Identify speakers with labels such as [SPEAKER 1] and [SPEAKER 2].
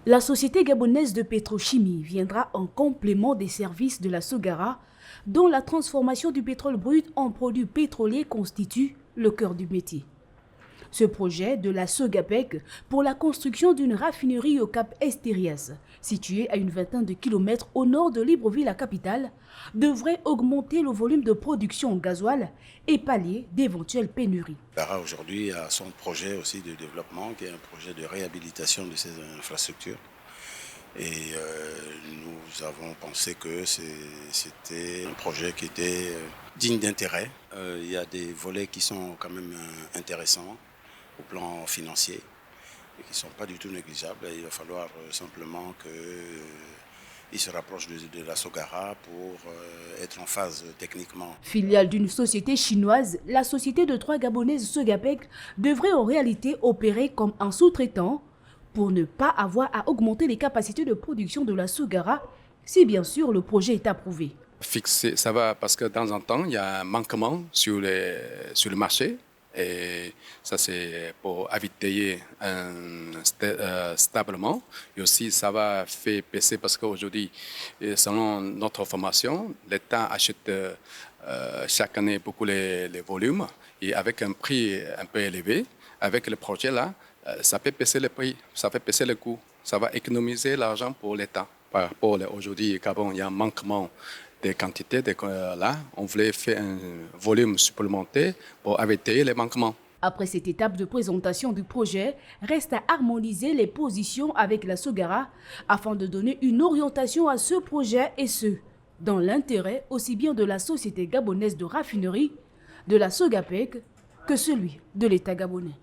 [SPEAKER 1] La société gabonaise de pétrochimie viendra en complément des services de la Sogara, dont la transformation du pétrole brut en produits pétroliers constitue le cœur du métier. Ce projet de la Sogapec pour la construction d'une raffinerie au Cap Estérias, située à une vingtaine de kilomètres au nord de Libreville, la capitale, devrait augmenter le volume de production en gasoil et pallier d'éventuelles pénuries.
[SPEAKER 2] Sogara aujourd'hui a son projet aussi de développement qui est un projet de réhabilitation de ses infrastructures. Et nous avons pensé que c'était un projet qui était digne d'intérêt. Il y a des volets qui sont quand même intéressants au plan financier et qui ne sont pas du tout négligeables. Il va falloir simplement qu'ils se rapprochent de la Sogara pour être en phase techniquement.
[SPEAKER 1] Filiale d'une société chinoise, la société de trois Gabonaises Sogapec devrait en réalité opérer comme un sous-traitant pour ne pas avoir à augmenter les capacités de production de la Sogara si bien sûr le projet est approuvé.
[SPEAKER 3] Fixer, ça va parce que de temps en temps, il y a un manquement sur le marché. Et ça, c'est pour éviter stablement. Et aussi, ça va faire baisser parce qu'aujourd'hui, selon notre formation, l'État achète chaque année beaucoup les volumes. Et avec un prix un peu élevé, avec le projet là, ça fait baisser le prix, ça fait baisser le coût. Ça va économiser l'argent pour l'État. Par rapport à aujourd'hui, Gabon, il y a un manquement des quantités. Là, on voulait faire un volume supplémentaire pour éviter les manquements.
[SPEAKER 1] Après cette étape de présentation du projet, reste à harmoniser les positions avec la Sogara afin de donner une orientation à ce projet et ce, dans l'intérêt aussi bien de la société gabonaise de raffinerie, de la Sogapec, que celui de l'État gabonais.